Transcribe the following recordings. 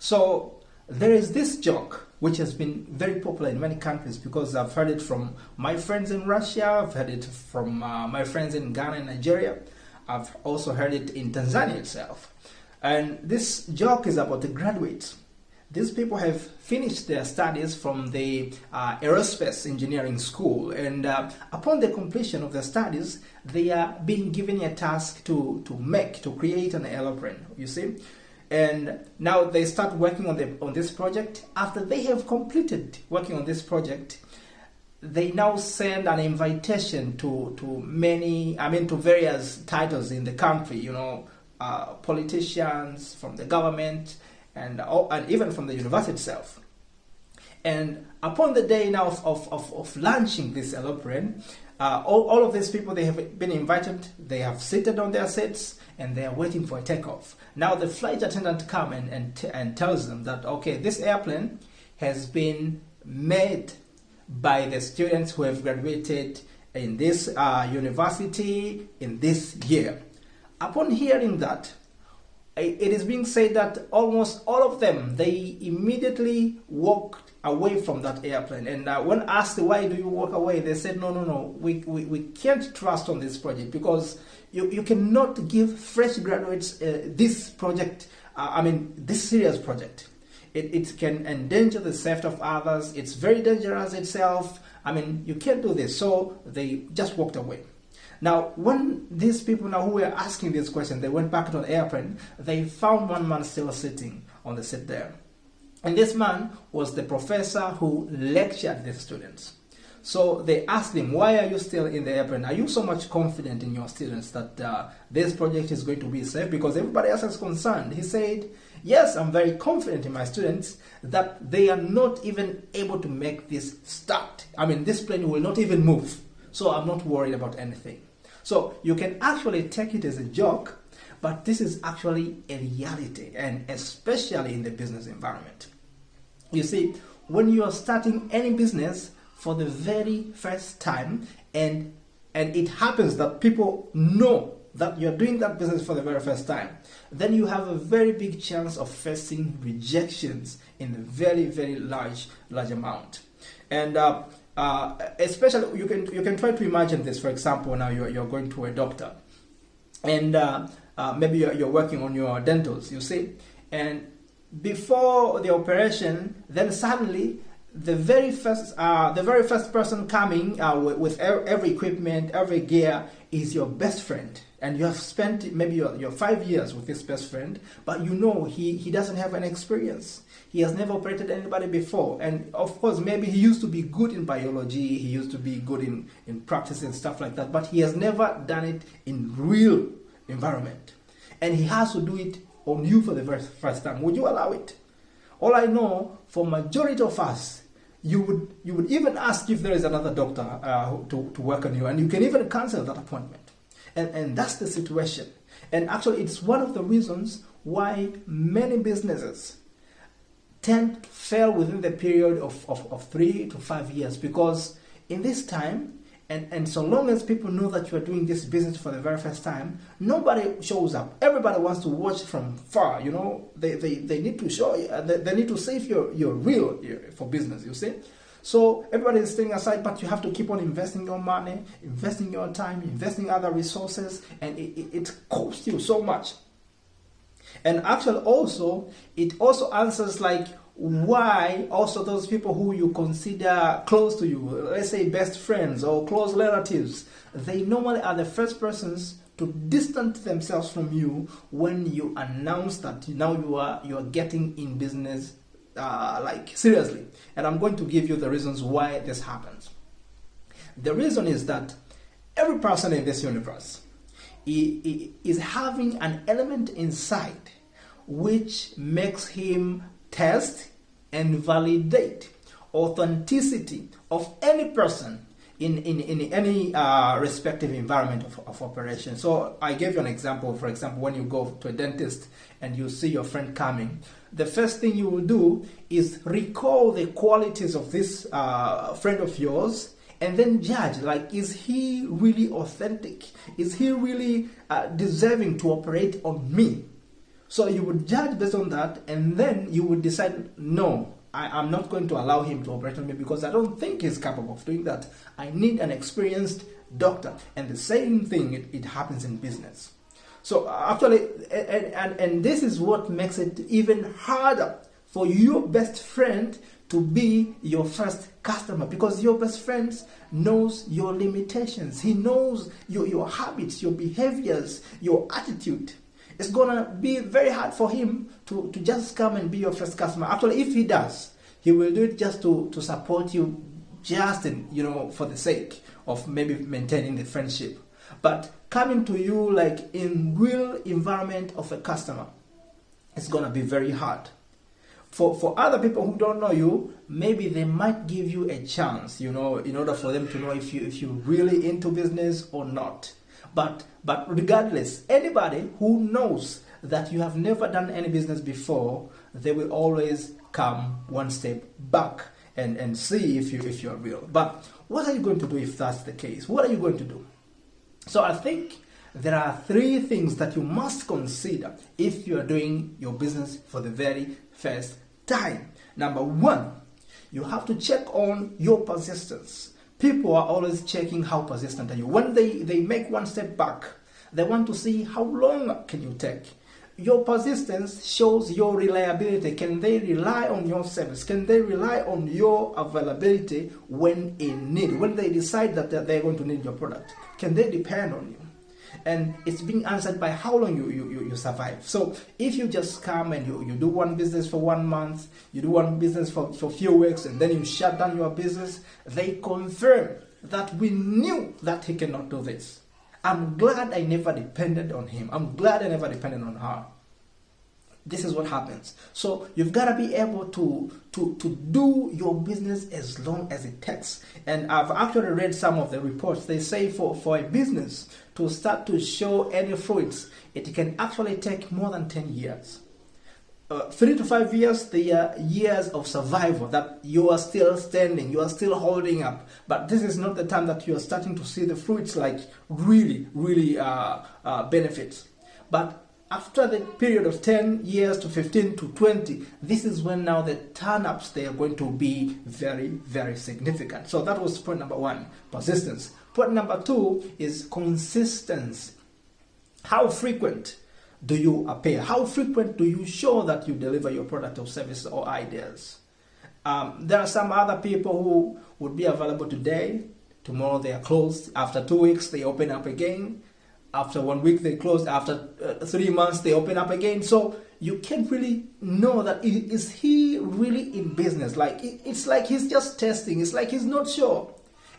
So there is this joke which has been very popular in many countries, because I've heard it from my friends in Russia, I've heard it from my friends in Ghana and Nigeria, I've also heard it in Tanzania itself. And this joke is about the graduates. These people have finished their studies from the aerospace engineering school, and upon the completion of their studies, they are being given a task to create an aeroplane, you see. And now they start working on this project. After they have completed working on this project, they now send an invitation to various titles in the country, politicians, from the government, and even from the university itself. And upon the day now of launching this aeroplane, all of these people, they have been invited, they have seated on their seats, and they are waiting for a takeoff. Now the flight attendant comes and tells them that, okay, this airplane has been made by the students who have graduated in this university in this year. Upon hearing that, it is being said that almost all of them, they immediately walked away from that airplane. And when asked why do you walk away, they said, no, we can't trust on this project, because you cannot give fresh graduates this project, this serious project. It can endanger the safety of others. It's very dangerous itself. You can't do this. So they just walked away. Now, when these people now who were asking this question, they went back to the airplane, they found one man still sitting on the seat there. And this man was the professor who lectured the students. So they asked him, why are you still in the airplane? Are you so much confident in your students that this project is going to be safe? Because everybody else is concerned. He said, yes, I'm very confident in my students that they are not even able to make this start. This plane will not even move. So I'm not worried about anything. So you can actually take it as a joke, but this is actually a reality, and especially in the business environment. You see, when you are starting any business for the very first time, and it happens that people know that you're doing that business for the very first time, then you have a very big chance of facing rejections in a very, very large amount. And especially, you can try to imagine this. For example, now you're going to a doctor, and maybe you're working on your dentals, you see, and before the operation, then suddenly the very first person coming with every equipment, every gear, is your best friend. And you have spent maybe your 5 years with this best friend, but he doesn't have any experience. He has never operated anybody before. And of course, maybe he used to be good in biology, he used to be good in practice and stuff like that, but he has never done it in real environment. And he has to do it on you for the very first time. Would you allow it? All I know, for majority of us, you would even ask if there is another doctor to work on you, and you can even cancel that appointment. And that's the situation. And actually, it's one of the reasons why many businesses tend to fail within the period of 3 to 5 years, because in this time, and so long as people know that you are doing this business for the very first time, nobody shows up. Everybody wants to watch from far. They need to show you, they need to see if you're real for business, you see. So everybody is staying aside, but you have to keep on investing your money, investing your time, investing other resources, and it costs you so much. And actually also, it also answers like why also those people who you consider close to you, let's say best friends or close relatives, they normally are the first persons to distance themselves from you when you announce that now you are getting in business seriously. And I'm going to give you the reasons why this happens. The reason is that every person in this universe is having an element inside which makes him test and validate authenticity of any person in any respective environment of operation. So I gave you an example. For example, when you go to a dentist and you see your friend coming, the first thing you will do is recall the qualities of this friend of yours, and then judge, is he really authentic? Is he really deserving to operate on me? So you would judge based on that, and then you would decide, no, I'm not going to allow him to operate on me because I don't think he's capable of doing that. I need an experienced doctor. And the same thing, it happens in business. So actually, and this is what makes it even harder for your best friend to be your first customer, because your best friend knows your limitations. He knows your habits, your behaviors, your attitude. It's gonna be very hard for him to just come and be your first customer. Actually, if he does, he will do it just to support you, just in, for the sake of maybe maintaining the friendship. But coming to you like in real environment of a customer, it's gonna be very hard. For other people who don't know you, maybe they might give you a chance, in order for them to know if you're really into business or not. But regardless, anybody who knows that you have never done any business before, they will always come one step back and see if you're real. But what are you going to do if that's the case? What are you going to do? So I think there are 3 things that you must consider if you are doing your business for the very first time. Number 1, you have to check on your persistence. People are always checking how persistent are you. When they make one step back, they want to see how long can you take. Your persistence shows your reliability. Can they rely on your service? Can they rely on your availability when in need? When they decide that they're going to need your product, can they depend on you? And it's being answered by how long you survive. So if you just come and you do one business for 1 month, you do one business for a few weeks, and then you shut down your business, they confirm that we knew that he cannot do this. I'm glad I never depended on him. I'm glad I never depended on her. This is what happens. So you've got to be able to do your business as long as it takes. And I've actually read some of the reports. They say for a business to start to show any fruits, it can actually take more than 10 years. 3 to 5 years, they are years of survival, that you are still standing, you are still holding up. But this is not the time that you are starting to see the fruits, like really benefits. But after the period of 10 years to 15 to 20, this is when now the turn-ups, they are going to be very, very significant. So that was point number 1, persistence. Point number 2 is consistency. How frequent do you appear? How frequent do you show that you deliver your product or service or ideas? There are some other people who would be available today, tomorrow they are closed, after 2 weeks they open up again, after 1 week they close, after 3 months they open up again. So you can't really know that is he really in business. Like it's like he's just testing. It's like he's not sure.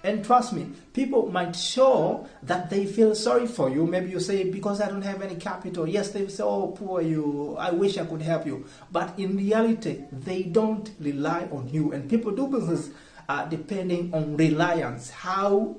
And trust me, people might show that they feel sorry for you. Maybe you say, because I don't have any capital. Yes, they say, oh, poor you, I wish I could help you. But in reality, they don't rely on you. And people do business depending on reliance. How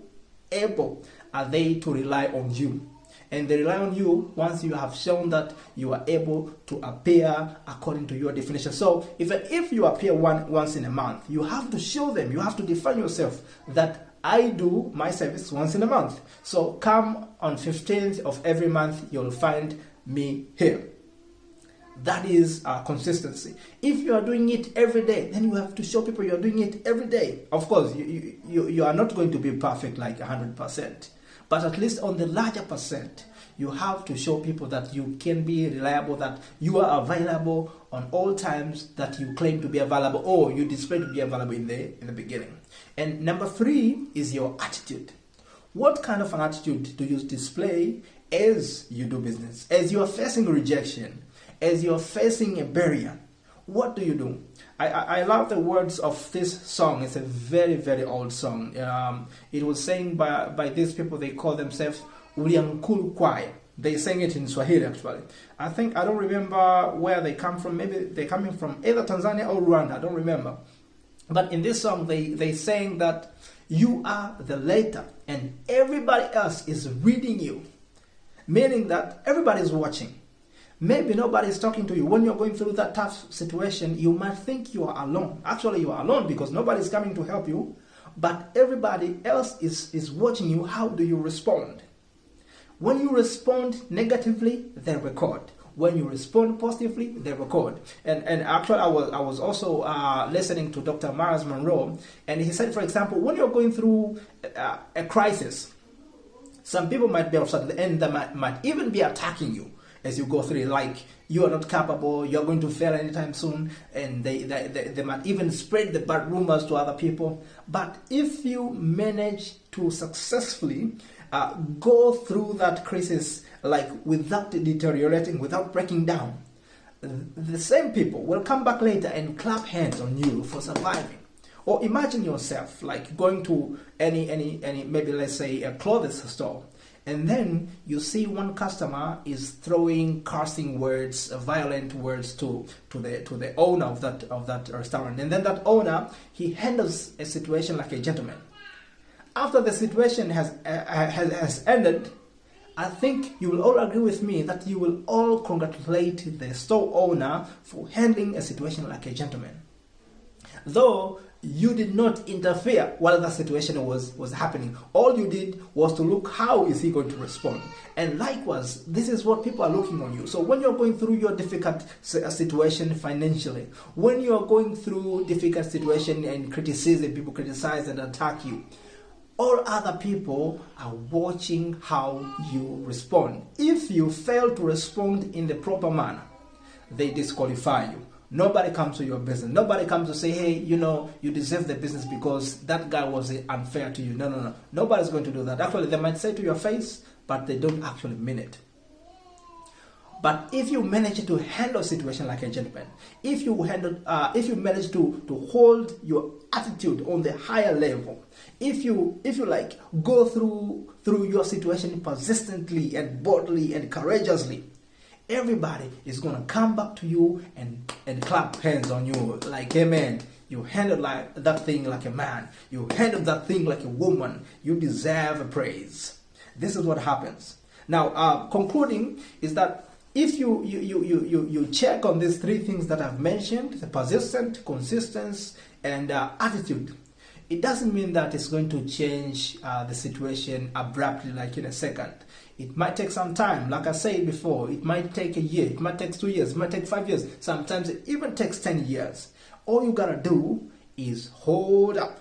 able are they to rely on you? And they rely on you once you have shown that you are able to appear according to your definition. So even if you appear once in a month, you have to show them, you have to define yourself that I do my service once in a month. So come on 15th of every month, you'll find me here. That is consistency. If you are doing it every day, then you have to show people you are doing it every day. Of course, you are not going to be perfect like 100%. But at least on the larger percent, you have to show people that you can be reliable, that you are available on all times that you claim to be available, or you display to be available in the beginning. And number 3 is your attitude. What kind of an attitude do you display as you do business? As you are facing rejection, as you are facing a barrier, what do you do? I love the words of this song. It's a very, very old song. It was sang by these people. They call themselves Uliankulu Choir. They sang it in Swahili, actually. I don't remember where they come from. Maybe they're coming from either Tanzania or Rwanda. I don't remember. But in this song, they saying that you are the letter and everybody else is reading you. Meaning that everybody is watching. Maybe nobody is talking to you. When you're going through that tough situation, you might think you are alone. Actually, you are alone because nobody is coming to help you. But everybody else is watching you. How do you respond? When you respond negatively, they record. When you respond positively, they record. And actually, I was also listening to Dr. Myles Munroe, and he said, for example, when you're going through a crisis, some people might be upset, and they might even be attacking you as you go through it, like you are not capable, you're going to fail anytime soon, and they might even spread the bad rumors to other people. But if you manage to successfully go through that crisis, like without deteriorating, without breaking down, the same people will come back later and clap hands on you for surviving. Or imagine yourself like going to any maybe let's say a clothes store, and then you see one customer is throwing cursing words, violent words to the owner of that restaurant, and then that owner, he handles a situation like a gentleman. After the situation has ended, I think you will all agree with me that you will all congratulate the store owner for handling a situation like a gentleman. Though you did not interfere while that situation was happening. All you did was to look how is he going to respond. And likewise, this is what people are looking on you. So when you're going through your difficult situation financially, when you're going through difficult situation and criticism, people criticize and attack you, all other people are watching how you respond. If you fail to respond in the proper manner, they disqualify you. Nobody comes to your business. Nobody comes to say, hey, you deserve the business because that guy was unfair to you. No. Nobody's going to do that. Actually, they might say to your face, but they don't actually mean it. But if you manage to handle a situation like a gentleman, if you manage to hold your attitude on the higher level, if you like go through your situation persistently and boldly and courageously, everybody is going to come back to you and clap hands on you like, hey man, you handled that thing like a man. You handled that thing like a woman. You deserve a praise. This is what happens. Now, concluding is that if you check on these three things that I've mentioned, the persistent, consistent, and attitude, it doesn't mean that it's going to change the situation abruptly, like in a second. It might take some time. Like I said before, it might take a year, it might take 2 years, it might take 5 years. Sometimes it even takes 10 years. All you gotta do is hold up.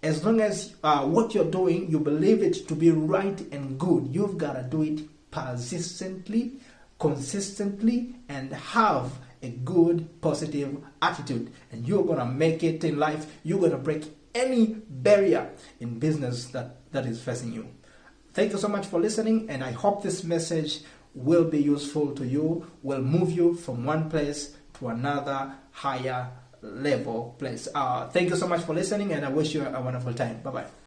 As long as what you're doing, you believe it to be right and good, you've gotta do it persistently, consistently, and have a good, positive attitude. And you're gonna make it in life. You're gonna break any barrier in business that is facing you. Thank you so much for listening, and I hope this message will be useful to you, will move you from one place to another higher level place. Thank you so much for listening, and I wish you a wonderful time. Bye-bye.